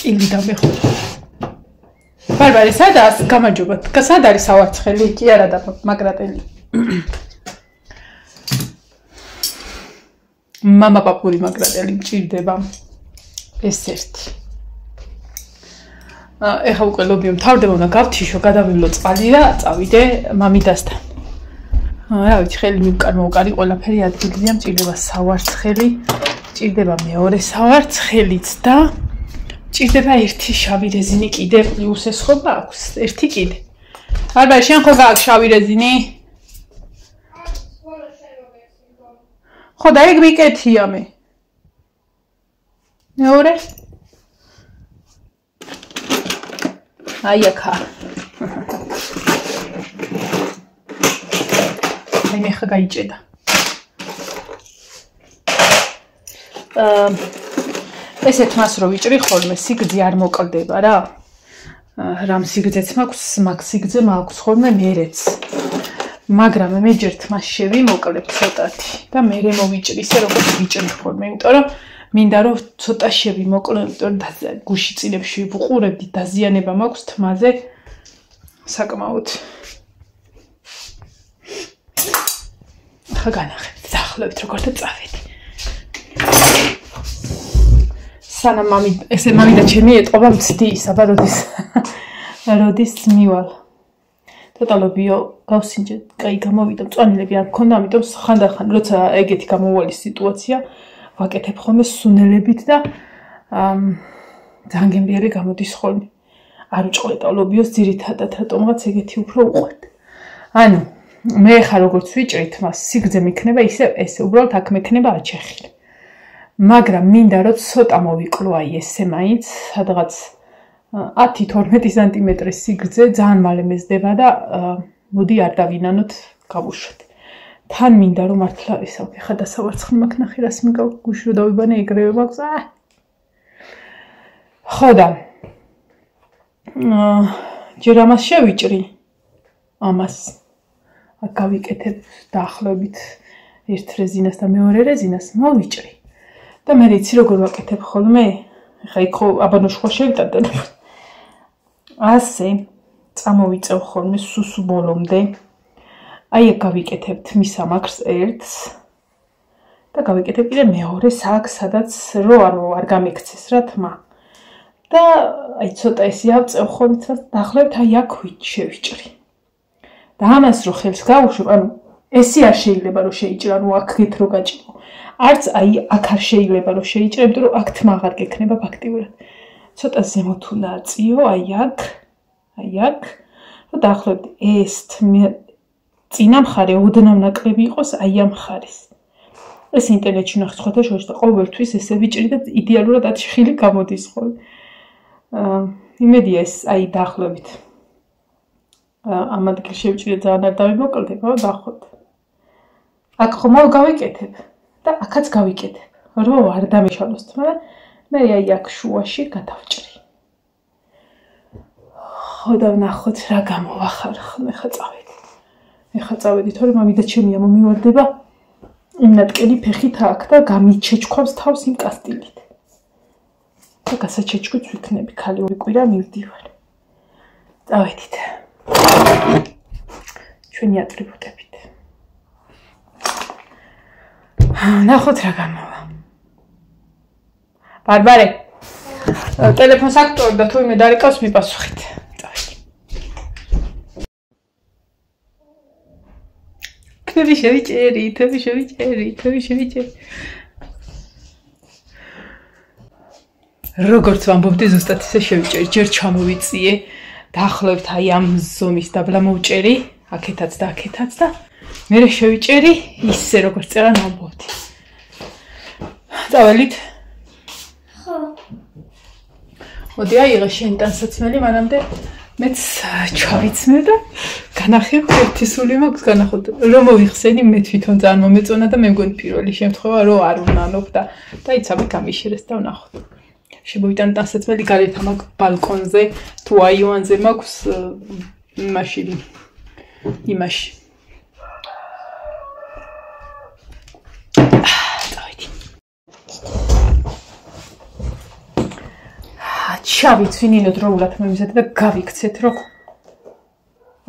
კილი დამეხო. ბარბარე, სადაა გამარჯობა. სად არის სავარცხელი? კი არა და მაგრატელი. მამა პაპური მაგრატელი მჭირდება. ეს ერთი. ეხა უკვე ლობიო მთავრდება უნდა გავთიშო, გადავივლო წყალი და წავიდე მამიდასთან. რა ვიცი, ხელი მოვკარი ყველაფერი ადგილზეა, მჭირდება სავარცხელი, მჭირდება მეორე სავარცხელიც და მჭირდება ერთი შავი რეზინი კიდე პლუს ეს ხო აქვს, ერთი კიდე. ბარბარე, შენ ხო გააქვს შავი რეზინი? ხო და ეგ მიკეთია მე. მეორე? აი აქა. აი მე ხა გაიჭედა. ესეთ მას რო ვიჭრი ხოლმე სიგრძე არ მოკლდება რა. რამ სიგრძეც მაქვს, მაგ სიგრძე მაქვს ხოლმე მერეც. მაგრამ მე ჯერ თმას შევიმოკლებ ცოტათი და მერე მოვიჭრი ისე როგორც ვიჭრი ხოლმე, იმიტომ რომ მინდა რომ ცოტა შევიმოკლებ, იმიტომ რომ გუში წინებში ვუყურებდი, დაზიანება მაქვს თმაზე საკმაოდ. ახლა განახებთ, დაახლოებით როგორ და წავედი. სანამ მამი და ჩემი ეტყობა მცდის, აბა როდის მივალ. ტოტალობიო გავსინჯე, კაი გამოვიდა, მწვანილები არ მქონდა, ამიტომ ხანდახან როცა ეგეთი გამოუვალი სიტუაცია, ვაკეთებ ხოლმე სუნელებით და ძალიან გემრიელი გამოდის ხოლმე. არ უჭყლეტავლობიოს ძირითადად, რატომღაც ეგეთი უფრო უყვართ. ანუ მე ხა როგორც ვიჭრით მას, სიგრძე მიქნება ისე ესე, უბრალოდ აქ მექნება აჩეხილი. მაგრამ მინდა რომ ცოტა მოვიკლო აი ესე მაინც, სადღაც 10-12 სანტიმეტრის სიგრძე ძალიან მალე მეზდება და მოდი არ დავინანოთ, გავუშვათ. თან მინდა რომ მართლა ისე ხა დასავარცხლი მაქვს ნახე რას მიგავ გუში რო დავიბანე ეგრევე მაქვს. ხო და ჯერ ამას შევიჭრი. ამას აქ გავიკეთებ დაახლოებით ერთ რეზინას და მეორე რეზინას მოვიჭრი. და მე იცი როგორ ვაკეთებ ხოლმე? ხა იქ აბანო შეხვა შევიტანდა. ასე წამოვიწევ ხოლმე სუსუ ბოლომდე. აი აქ გავიკეთებ თმის ამაქვს ერთს და გავიკეთებ კიდე მეორეს აქ, სადაც რო არ გამიქცეს რა თმა. და აი ცოტა ესე ავწევ ხოლმე დაახლოებით აი აქ შევიჭრი. და ამას რო ხელს გავუშვებ, ანუ ესი არ შეიძლება რომ შეიჭრა, ანუ აქეთ რო გაჭირო. არც აი აქ არ შეიძლება რომ შეიჭრა, იმიტომ რომ აქ თმა აღარ გექნება ფაქტიურად. ცოტა ზემოთ უნდა აწიო, აი აქ და დაახლოებით ეს წინა მხარე ოდნავ ნაკლები იყოს აი ამ მხარეს. ეს ინტერნეტში ნახე სხვათა შორის და ყოველთვის ესე ვიჭრი და იდეალურად ათშხილი გამოდის ხოლმე. იმედია ეს აი დაახლოებით ამ ადგილში შევჭრე ძალიან არ დავიმოკლდებ, დაახლოებით. აქ ხომ გავიკეთებ და აქაც გავიკეთებ, რომ არ დამეშალოს თმა და მე აი აქ შუაში გადავჭრი. ხო და ვნახოთ რა გამოვახარხ, ეხა წავედი, თორემ მამიდა ჩემია მომივარდება იმ ნატკენი ფეხით აქ და გამიჩეჩქვავს თავს იმ კასტილით. და გასაჩეჩქვით ვიქნები, ქალი ორი კვირა მივდივარ. წავედით. ჩვენი ატრიბუტებით. ნახოთ რა გამოვა. ბარბარე, ტელეფონს აქტოებ და თუ იმე დარეკავს მიპასუხით. თვი შევიჭერი. როგორც ვამბობდი, ზუსტად ისე შევიჭერი, ჯერ ჩამოვიწიე, დაახლოებით აი ამ ზომის დაბლა მოვჭერი, აქეთაც და მერე შევიჭერი, ისე როგორც წერან ვამბობდი. წავალით? ხო. მოდი აიღე შენ ტანსაცმელი, მანამდე მეც ჩავიცმე და განახებ ერთი სული მაქვს განახოთ რომ მოვიხსენი მე თვითონ ძალიან მომეწონა და მე მგონი პირველი შემთხვევა რომ არ უნანობ და იცავი გამიშერეს და ვნახოთ. შემოვიტან ტანსაცმელი გარეთ ამ ბალკონზე თუ აივანზე მაქვს იმაში. ჩავიცვინინოთ როულად მომიზადე და გავიქცეთ რომ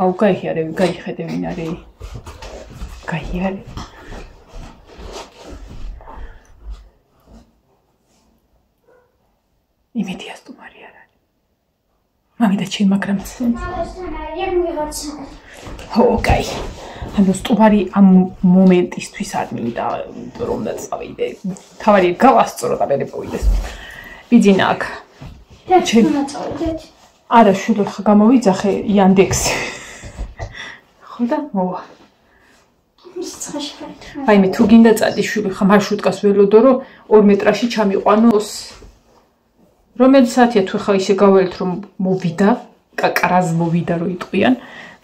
აუ გაიხედე ვინ არის გაიარე იმედია სტუმარი არ არის მამიდა ჩემ მაგრამ ხო კაი ანუ სტუმარი ამ მომენტისთვის არ მინდა რომ დაწავიდე თავარი გავასწორო და მე მოვიდეს ბიძინა აქ არა შვილო ხა გამოვიძახე Яндექსი ხო და მოვა აი მე თუ გინდა წადი შვილი ხა მარშრუტკას ველოდო რომ 2 მეტრაში ჩამიყვანოს რომელი საათია თუ ხა ისე გაველთ რომ მოვიდა კაკარაზ მოვიდა რომ იტყვიან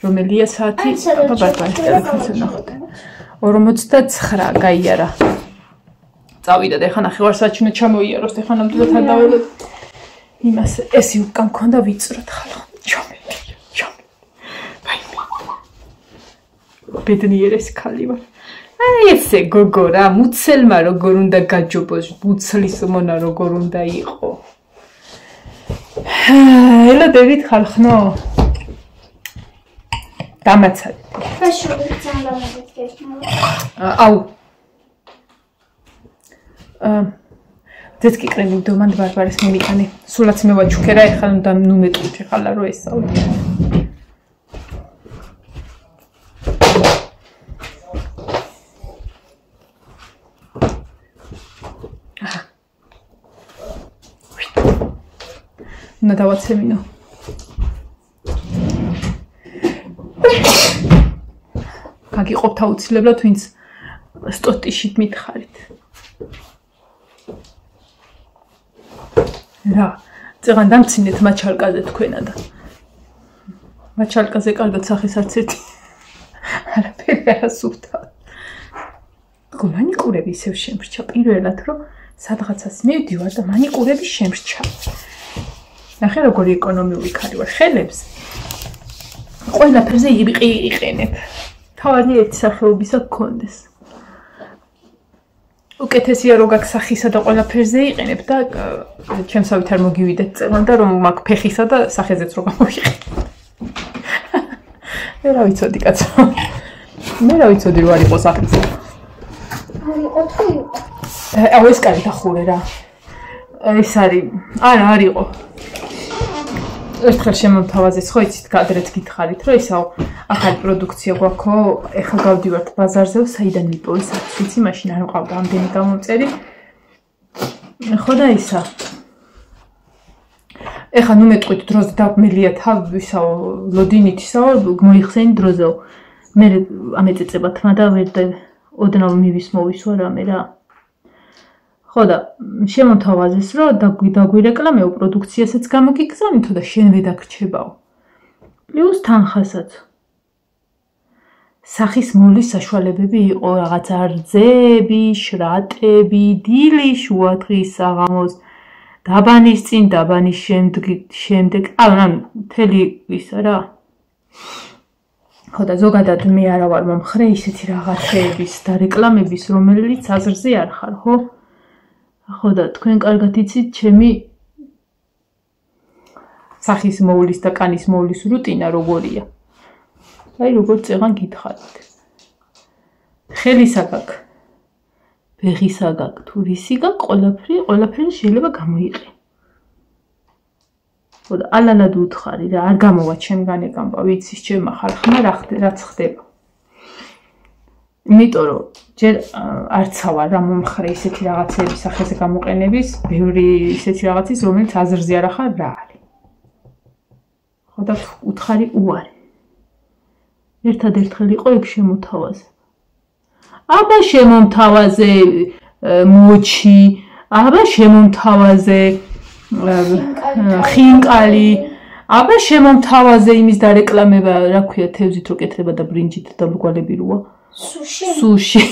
რომელია საათი აბა ბარბარის ტელეფონზე ნახოთ 49 გაიარა წავიდა და ეხლა ნახევარსაათში უნდა ჩამოიაროს ეხლა ნამდვილად არ დაველოდ იმას ესი უკან მქონდა ვიწროთ ხალხო ჩომი ბედნიერეს ქალი ვარ აი ესე გოგო რა მუცელმა როგორ უნდა გაჯობოს მუცლის მონა როგორ უნდა იყო ელა დევით ხალხნო დამაცადეთ აუ ძეცკი კრემი დომან ბარბარის მომიტანე სულაც მე ვაჩუქერა ეხლა უნდა ნუ მეტყვით ხალა რო ესწავლე უნდა დავაცემინო გაგიყოფთ აუცილებლად ვინც სტოტიშით მითხარით რა წეგან დამცინეთ მაჩალკაზე თქვენა და მაჩალკაზე კარგად სახეს არც ერთი არაფერი არასუფთა გო მანიკურები ისევ შემრჩა პირველად რომ სადღაცას მივდივარ და მანიკურები შემრჩა ნახე როგორი ეკონომიური ქალი ვარ ხელებს ყველაფერზე იყენებ თავარი ერთი სახეობისა გქონდეს უკეთესია რომ გაქვს სახისა და ყველაფერზე იყენებ და ჩემსავით არ მოგივიდეთ წელან და რომ მაგ ფეხისა და სახეზეც რო გამოვიყენებ მე რა ვიცოდი კაცო მე რა ვიცოდი რომ არ იყო სახისა არ იყო თუ იყო აუ ეს კარი დახურე რა ეს არის არა არ იყო ერთხელ შემომთავაზეს ხო იცით კადრეთ გითხარით რომ ისაო ახალი პროდუქცია გვაქვს ეხლა გავდივართ ბაზარზე საიდან მიპოვეს არც ვიცი მაშინ არ მყავდა ამდენი გამომწერი ხო და ისა ეხლა ნუ მეტყვით დროზე დაგმელია თავი ისაო ლოდინით ისაო მოიხსენი დროზეო მე ამეწეწება თმა და ვერ ოდნავ მივის მოვისვა რამე რა ხო და შემოთავაზეს რომ დაგვირეკლამეო პროდუქციასაც გამოგიგზავნით და შენ ვედაგრჩებაო პლუს თანხასაც სახის მოვლის საშუალებები იყო რაღაცა რძები, შრატები, დილი შუა დღის საღამოს, დაბანის წინ, დაბანის შემდეგ, ანუ მთელი ისა რა. ხო და ზოგადად მე არა ვარ მომხრე ისეთი რაღაცეების და რეკლამების, რომელიც აზრზე არ ხარ, ხო? ხო და თქვენ კარგად იცით ჩემი სახის მოვლის და კანის მოვლის რუტინა როგორია. აი როგორც წეგან გითხარით. ხელისა გაქვს, ფეხისა გაქვს, თუ რისი გაქვს, ყველაფერი შეიძლება გამოიყენო. ხო და ალალად უთხარი რა, არ გამოვა ჩემგან ეკამბა, ვიცის ჩემმა ხალხმა რაც ხდება. იმიტომ რომ ჯერ არცა ვარ რა მომხრე ისეთი რაღაცების სახეზე გამოყენების, ბევრი ისეთი რაღაცის, რომელიც აზრზე არ ახარ რა არის. ხო და უთხარი უარი. ერთადერთხელ იყო ეგ შემოთავაზე. აბა შემომთავაზე მოჩი, აბა შემომთავაზე ხინკალი, აბა შემომთავაზე იმის დარეკლამება, რა ქვია, თევზით რო კეთდება და ბრინჯით და მრგვალები როა. სუში.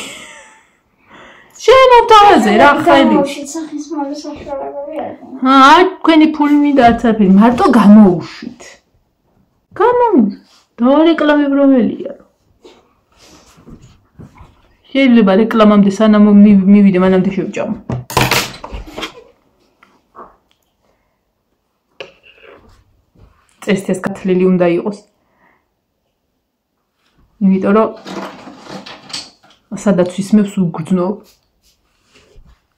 შემომთავაზე რა ხელი. სახის მოვლის საშუალებები არის. თქვენი ფული მინდა არც არაფერი, მარტო გამოუშვით. დარეკლამებ რომელია. შეიძლება რეკლამამდე სანამ მივიდე, მანამდე შევჭამო. წესდეს გათლილი უნდა იყოს. იმიტომ რომ სადაც ისმევს უგრძნობ.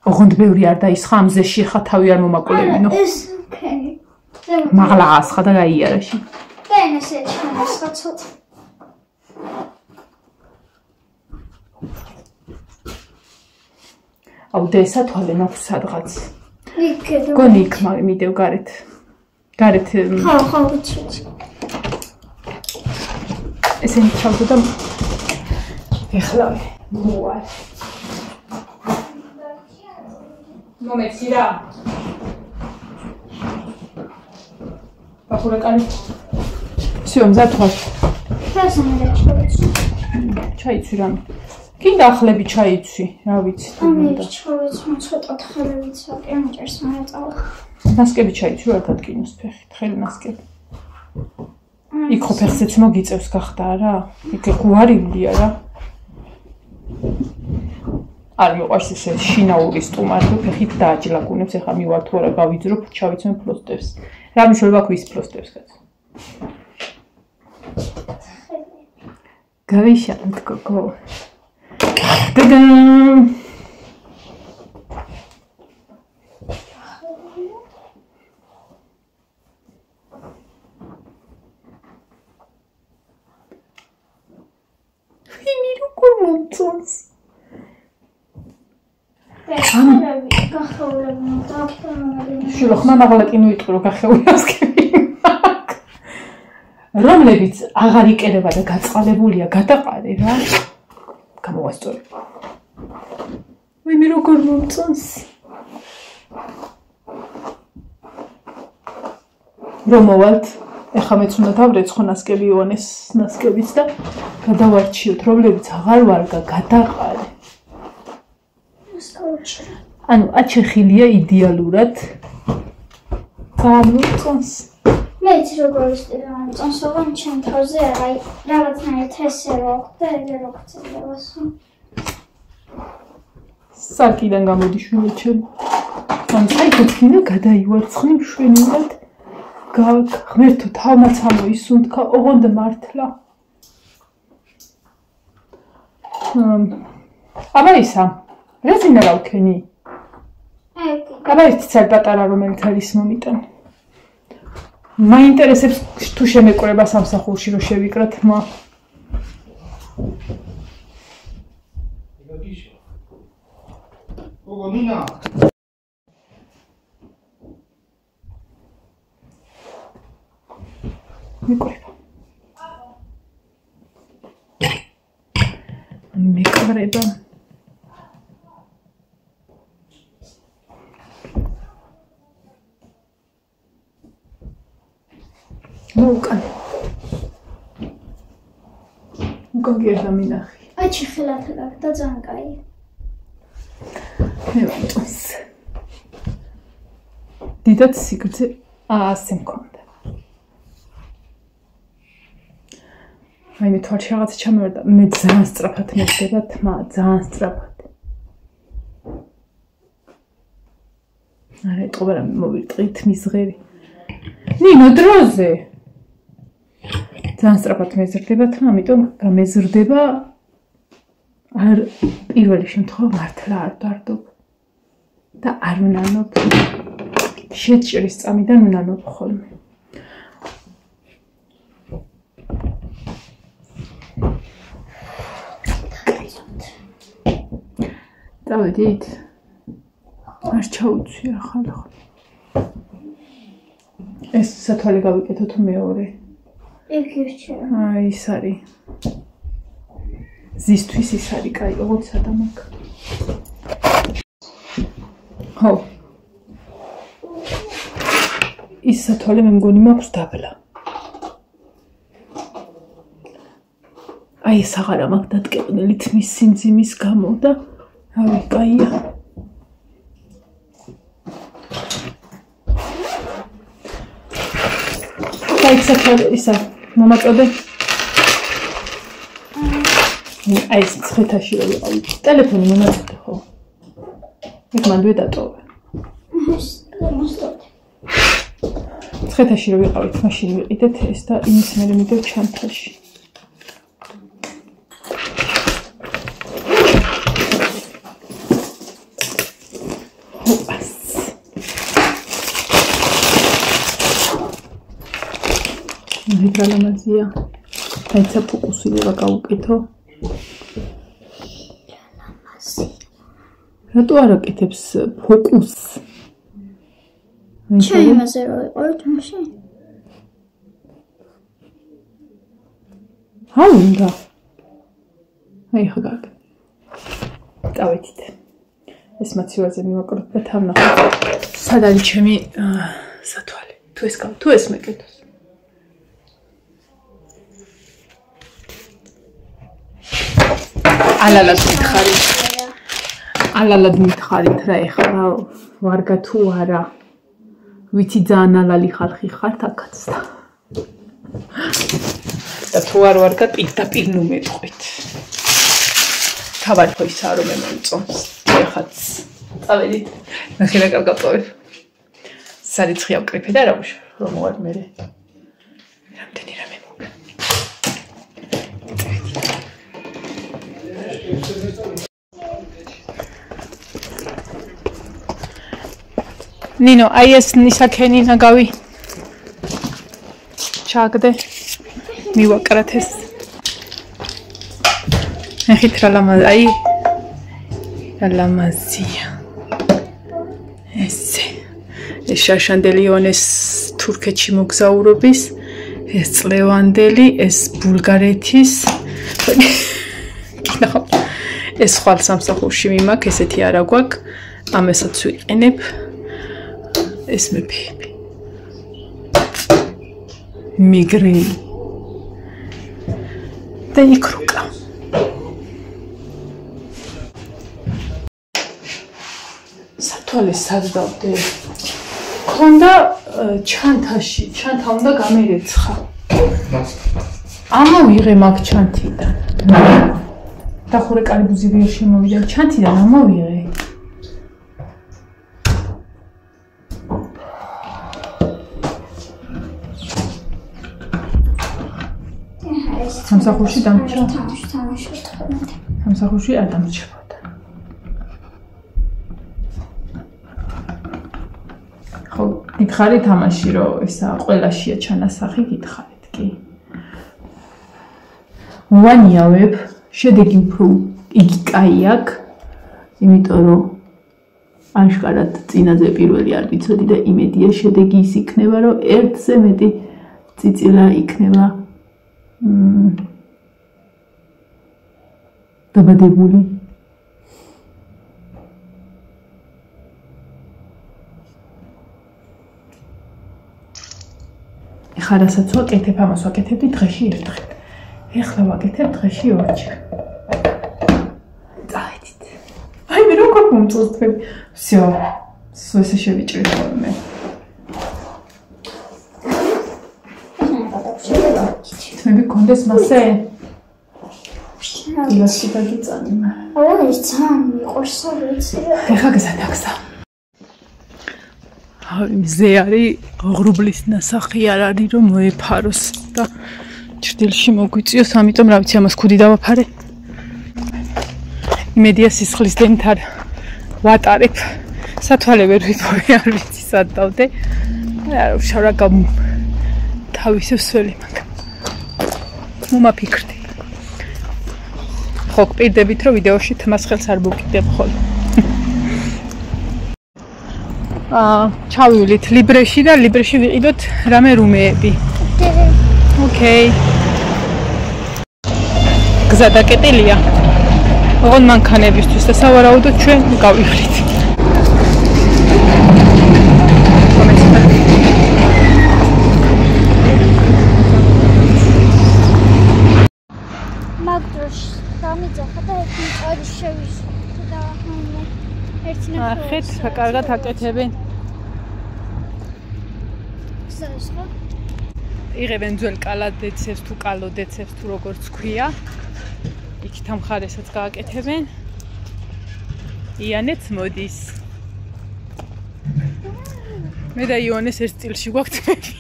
ოღონდ ბევრი არ დაისხა ამ ზეში ხა თავი არ მომაკულებინო. ეს კენი. მაღლა ასხა და გაიარაში. და ესე ჩამოსხა ცოტა. აუ და ესა თვალე მაქვს სადღაც. იქ გონი იქ მიდევ გარეთ. გარეთ ხო ვიცი. ესენი ჩავდო და ეხლა მოვალ. მომეცი რა. ბახურა კარი. всё, მზად ვარ. დასამერე ჩავიცი. ჩაიცვი რამე. კიდე ახლები ჩაიცვი, რა ვიცი. ამერე ჩავიცი, ცოტა თხელებიც აკემჭერს მეწავა. ნასკები ჩაიცვი არ დადგინოს ფეხი, თხელი ნასკები. იქ ხო ფეხზეც მოგიწევს გახდა რა? იქ გვარივლია რა. არ მიყვარს ესე შინაური სტუმარი, ფეხით დააჯლაგუნებს, ეხლა მივარ თუ არა გავიძრობ, ჩავიცმე ფლოსტებს. რა მნიშვნელობა აქვს ის ფლოსტებს კაც? გავიშალოთ გოგო. დადამ. მომწონს. შულო ხმა მაღლა მივიტყვი რომ გახეულას კი. რომლებიც აღარ იკერება და გაწყალებულია გადაყარე რა. გამოვასწორი. მე როგორ მომწონს. რომ მოვალთ ეხლა მეც უნდა დავრეცხო ნასკები ივანეს ნასკებიც და გადავარჩიოთ, რომლებიც აღარ ვარგა გადაყარე. ანუ აჩეხილია იდეალურად. გამომწონს. მეც როგორ ისტირა მომწონს, ოღონდ ჩემ თავზე აი რაღაცნაირად ესე ვაქვს და ეგრე რო გწევასო. საკიდან გამოდი შვილო ჩემ. ანუ საერთოდ გადაივარცხნი მშვენივრად. ღმერთო თავმაც ამოისუნთქა, ოღონდ მართლა. აბა ისა, რა ზინა გავქენი? აბა ერთი ცალ პატარა რომელიც არის მომიტან. მაინტერესებს თუ შემეკვრება სამსახურში რომ შევიკრათ მა. გოგო ნინა მეკვრება. მეკვრება. მოკან. გოგერდა მინახი. აჩი ხელათლა და ძალიან კაი. მე მომწონს. დიდად სიგრძე ასე მქონდა. აი მე თვალში რაღაცა ჩამოვარ და მე ძალიან სწრაფად მეწდება თმა, ძალიან სწრაფად. არა, ეტყობა რა მოვირტყით მის ღერი. ნინო დროზე. ძალიან სწრაფად მეზრდება თმა, ამიტომ გამეზრდება არ პირველი შემთხვევა მართლა არ დარდობ და არ ვნანობ. შეჭრის წამიდან ვნანობ ხოლმე. დავედით. არ ჩაუცვი ახლა. ეს სათვალე გავიკეთო თუ მეორე? იქ ისჩა. აი ის არის. ზისთვის ის არის კაი, ოღონდ სადამ აქ. ხო. ის სათვალე მე მგონი მაქვს დაბლა. აი ეს აღარა მაქვს დატკეპნილი თმის სიმძიმის გამო და რავი, კაია. აი სათვალე ისა მომაწოდე. აი ეს ცხეთაში რა ვიყავი. ტელეფონი მომაწოდე ხო? იქ მანდ ვეტატოვე. ცხეთაში რო ვიყავით, მაშინ ვიყიდეთ ეს და იმის მერე მიდევ ჩანთაში. მიგრალამაზია. აიცა ფოკუსი ვიღა გავუკეთო. რატო არ აკეთებს ფოკუსს? ჩემაზე რო იყავით მაშინ? აუ უნდა. აი ხა გაკეთე. წავედით. ეს მოცივაზე მივაკროთ და თან ნახოთ. სად არის ჩემი სათვალე? თუ ეს მეკეთოს. ალალად მითხარით რა ეხლა ვარგა თუ არა ვიცი ძალიან ალალი ხალხი ხართ აქაც და თუ არ ვარგა პირდაპირ ნუ მეტყვით თავად ხო ისაა რომ მე მომწონს ეხაც წავედით ნახე რა კარგად წავედ სარიცხი ავკრიფე და რა უშ რომ მოარ მე რამდენი რამე მოგა ნინო აი ეს ნისაქენი ნაგავი ჩაგდე მივაკრათ ეს ნახეთ რა ლამაზია ესე ეს შაშანდელიონეს თურქეთში მოგზაურობის ეს წლევანდელი ეს ბულგარეთის ეს ხვალ სამსახურში მიმაქ ესეთი არა გვაქვს ამასაც ვიყენებ ეს მეფეები მიგრენი და იქრუკა სათვალეს საგდავდე ქონდა ჩანთაში ჩანთა უნდა გამერეცხა ამავიღე მაგ ჩანთიდან დახურე კალიბუზი ვერ შემოვიდა ჩანთიდან ამავიღე სამსახურში დამჭა სამსახურში არ დამჭებოდა ხო გითხარი თამაში რომ ესა ყველაშია ჩანასახი გითხარით კი ვანიავებ შედეგი უფრო იგი კაი აქვს იმიტომ რომ აშკარად წინაზე პირველი არ ვიცოდი და იმედია შედეგი ის იქნება რომ ერთზე მეტი წიწილა იქნება დაბადებული ეხლა რასაც ვაკეთებ ამას ვაკეთებდი დღეში ერთხელ ეხლა ვაკეთებ დღეში ორჯერ წავედით აი მე როგორ მომწონს თქვენ всё ესე შევიჭრით ხოლმე მე გქონდეს მასე ილასტიკა გიწანი აუ ეს ძალიან მიყვარს ვიცი ეხლა გასათაქსა მზე არის ღრუბლის ნასახი არ არის რომ მოეფაროს და ჭრდილში მოგვიწიოს ამიტომ რა ვიცი ამას ქუდი დავაფარე იმედია სისხლის დენით არ ვატარებ სათვალე ვერ ვიპოვე არ ვიცი სად დავდე არა შავრა თავისივსველი მაგ მომაფიქრდი ხო პირდებით რომ ვიდეოში თმას ხელს არ მოგიდებ ხოლმე ჩავივლით ლიბრეში და ლიბრეში ვიყიდოთ რამე რუმეები ოკეი გზა დაკეტილია ოღონ მანქანებისთვის და სავარაუდოდ ჩვენ გავივლით ახეთ რა კარგად აკეთებენ იღებენ ძველ კალადეცებს თუ კალოდეცებს თუ როგორც ქვია იქით ამ ხარესაც გააკეთებენ იანეც მოდის მე და იონეს ერთ სტილში გვაქვს თმები.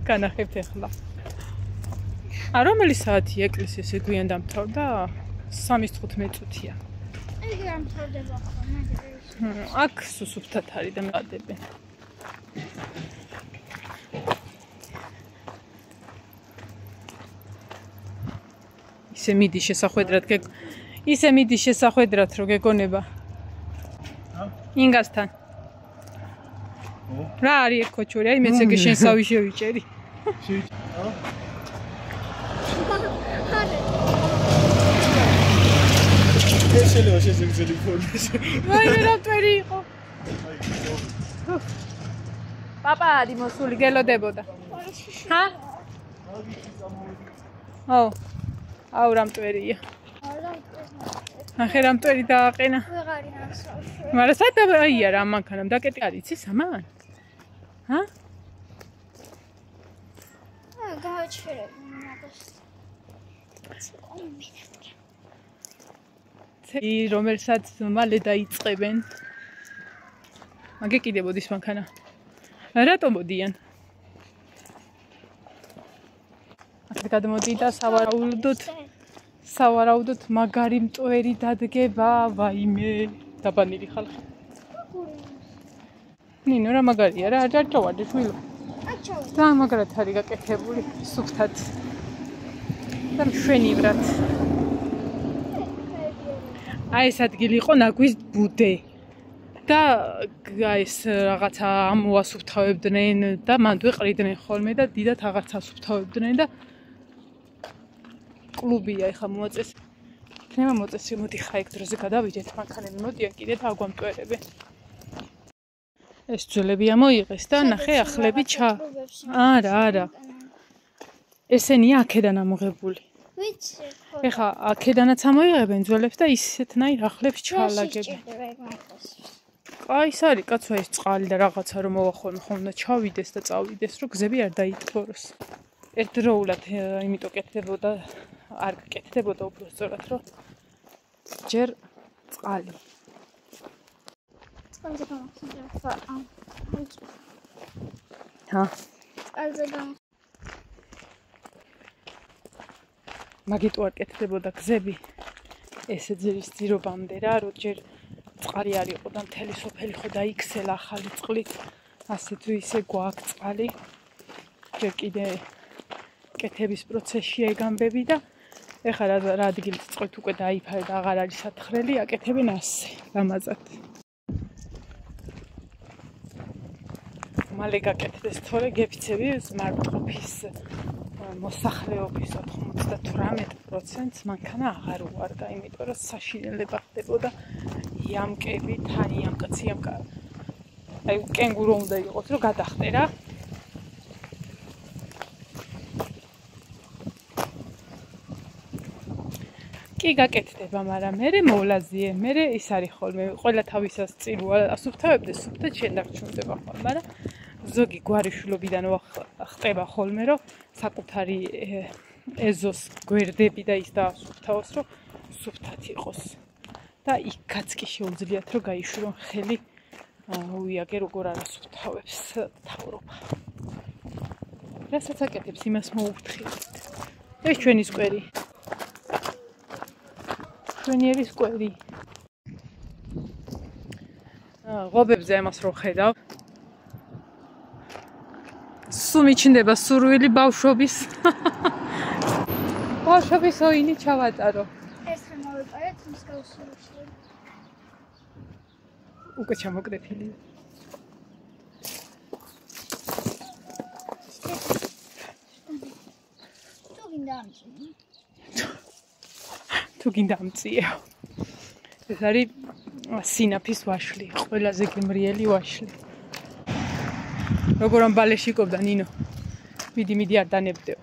განახებთ ახლა. რომელი საათია ეკლესია ესე გვიან დამთავრდა? 3:15 წუთია. იგი არ მთავრდება ხოლმე. აქ სუსუფთად არის და მეყადებენ. ისე მიდის შესახვედრად რომ გეგონება. ინგასთან. რა არის ეს ქოჩური? აი მეც ეგ შენსავი შევიჭერი. შეიძლება შეზეგზელი ფორმის. ვაიმე რა მტვერი იყო. პაპა არის მოსული გელოდებოდა. ჰა? აუ რა მტვერია. ახე რა მტვერი დააყენა. ვეღარი ასავში. მაგრამ სადა აია რა მანქანამ დაკეტი არის იცის ამან? ჰა? გააჩერებ მაგას. რომელსაც მალე დაიწყებენ. მაგე კიდე მოდის მანქანა. რატომ მოდიან? აქ გადმოდი და სავარაუდოდ მაგარი მტვერი დადგება, ვაიმე, დაბანილი ხალხი. ნინო რა მაგარია რა, არ ჩავარდი შვილო. და მაგრად არის გაკეთებული, სუფთად. და მშვენივრად. აი ეს ადგილი იყო ნაგვის ბუდე. და ეს რაღაცა ამოასუფთავებდნენ და მანდვე ყრიდნენ ხოლმე და დიდად აღარც ასუფთავებდნენ და კლუბია ეხა მოაწეს. იქნება მოწესი, მოდი ხა ეგ დროზე გადავიდეთ, მანქანები მოდიან კიდე და აგვამტვერებენ. ეს ძვლები ამოიღეს და ნახე ახლები არა. ესენია აქედან ამოღებული. ვიცი. ეხა აქედანაც ამოიღებენ ძვლებს და ისეთნაირ ახლებს ჩაალაგებენ. აი ეს არის კაცო ეს წყალი და რაღაცა რომ მოვახონო ხოლმე ჩავიდეს და წავიდეს რომ გზები არ დაიტბოროს. ერთდროულად იმიტომ კეთდებოდა არ გკეთდებოდა უფრო სწორად რომ ჯერ წყალი. წყალზე გამახსენდა ჰა. წყალზე გამ. მაგიტო არ კეთდებოდა გზები ესე ძირის ძირობამდე რა რომ ჯერ წყალი არ იყო და მთელი სოფელი ხო დაიქცელა ახალი წყლით. ასე თუ ისე გვაქვს წყალი. ჯერ კიდე კეთების პროცესშია ეგ ამბები და ეხლა რა ადგილით წყლით უკვე დაიფარე და აღარ არის სათხრელი, აკეთებენ ასე, ლამაზად. მალე გაკეთდეს თორე გეფიცები მარტყოფის მოსახლეობის 98%-ს მანქანა აღარ უარდა, იმიტომ რომ საშინელება ხდებოდა იამკები, თან იამკაცი იამკა. აი კენგურო უნდა იყოს რომ გადახტე რა. კი გაკეთდება, მაგრამ მე მოვლაზიე, მე ის არის ხოლმე, ყველა თავისას წილვა ასუფთავებდეს, სუფთად შენდარჩუნდება ხოლმე, მაგრამ ზოგი გვარიშვილობიდან ხტება ხოლმე, რომ საკუთარი ეზოს გვერდები და ის დაასუფთავოს, რომ სუფთად იყოს. და იქაც კი შეუძლიათ, რომ გაიშვირონ ხელი, უიაგე როგორ არ ასუფთავებს მთავრობა. რასაც აკეთებს, იმას მოუფრთხილეთ. ეს ჩვენი სკვერი. ჩვენიერი სკვერი. ღობებზე ამას რო ხედავ. სულ მიჩნდება სურვილი ბავშვობის. ბავშვობის ოინი ჩავატარო. ეს ხა მოვიპარეთ მსგავსებაში. უკვე ჩამოკრეფილი. თუ გინდა ამწიე. ეს არის სინაფის ვაშლი, ყველაზე გემრიელი ვაშლი. როგორ ამ ბალეში ყოფდა ნინო. მიდი არ დანებდეო.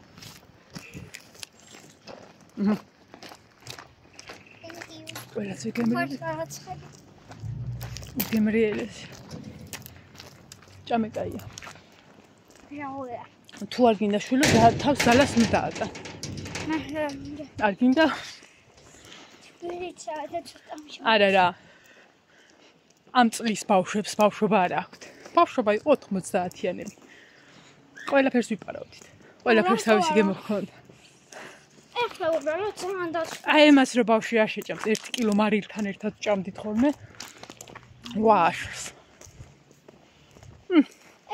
ყველაზე გემრიელი. გემრიელეს. ჭამეკაია. რაოა. თუ არ გინდა შვილო თავს ძალას მიდაატა. არ გინდა? არა რა. ამ წლის ბავშვებს ბავშვობა არ აქვთ. ბავშვობა იყო 90-იანები. ყველაფერს ვიპარავდით. ყველაფერს თავისი გემო ჰქონდა. ეხლა უბრალოდ ძალიან დაწყო. აი εμას რო ბავშვი არ შეჭამს 1 კილო მარილთან ერთად ჭამდით ხოლმე. ვაშს.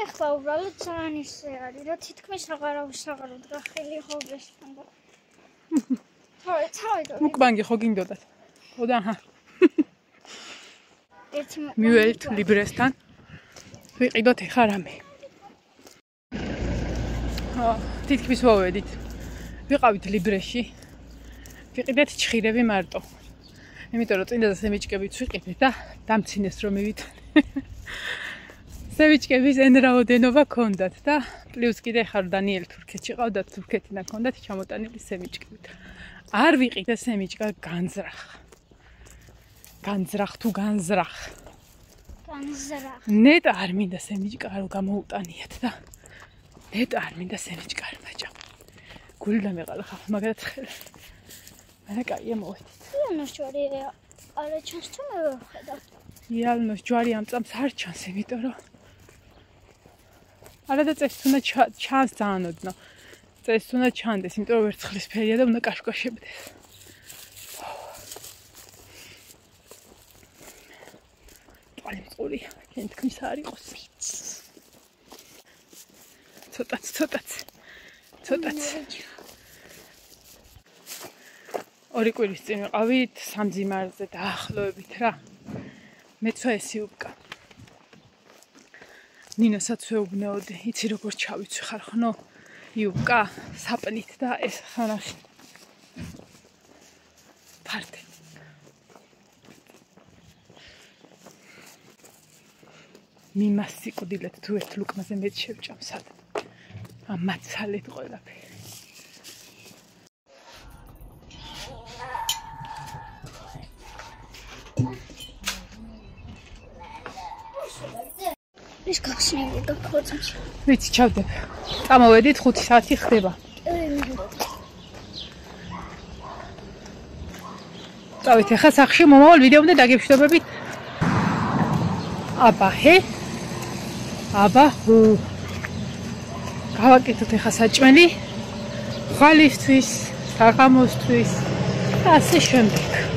ეხლა უბრალოდ ძალიან ისე არის, რომ თითქმის აღარ უსაღაროდ ხელი ხობესთან და თავი უკბანგი ხო გინდოდათ? ხოდა აჰა. ერთი მიველთ ლიბრესთან. ვიყიდოთ ეხა რამე. თითქმის მოვედით. ვიყავით ლიბრეში. ვიყიდეთ ჩხირები მარტო. იმიტომ რომ წინდაზე სემიჭკებიც ვიყიდეთ და დამცინეს რომ მივით. სემიჭკების εν რაოდენობა ქონდათ და პლუს კიდე ხარ დანიელი თურქეთში ყავდათ, თურქეთიდან ქონდათ ჩამოტანილი სემიჭკები. არ ვიყიდე სემიჭკა განზრახ. განზრახ თუ განზრახ. განზრახ. ნეტა არ მინდა სემიჭკა რომ გამოუტანიათ და ნეტა არ მინდა სემიჭკა არ მაჭამ. გულდა მეყალა ხა, მაგრამ ხელ. არა კაია მოვედით. იანოს ჯვარი არა ჩანს თუ მე ვერ ვხედავ. იანოს ჯვარი ამ წამს არ ჩანს, იმიტომ რომ არა და წეს თუნდა ჩანს ძალიან ოდნავ. წეს თუნდა ჩანდეს, იმიტომ რომ ვერცხლისფერია და უნდა კაშკაშებდეს. თვალი მწყური, კენ თქმის არ იყოს. ცოტაც. ორი კვირის წინ ვიყავით სამძიმარზე დაახლოებით რა. მეცვა ესიუბკა. ნინოსაც ვეუბნეოდი, იცი როგორ ჩავიცვი ხარ ხნო იუბკა საპნით და ეს ხანაში. ფარტე. მიმასიკვდილეთ თუ ერთ ლუკმაზე მეც შევჭამსად. ამაცალეთ ყველაფერი. ის გახსნილი გაქოცმს. ვიცი, ჩავდებ. წამოვედით 5 საათი ხდება. წავით ახლა სახში მომავალ ვიდეომდე დაგებშდობებით. აბა ჰუ. გავაკეთოთ ახლა საჭმელი. ხალისთვის, საღამოსთვის და ასე შემდეგ.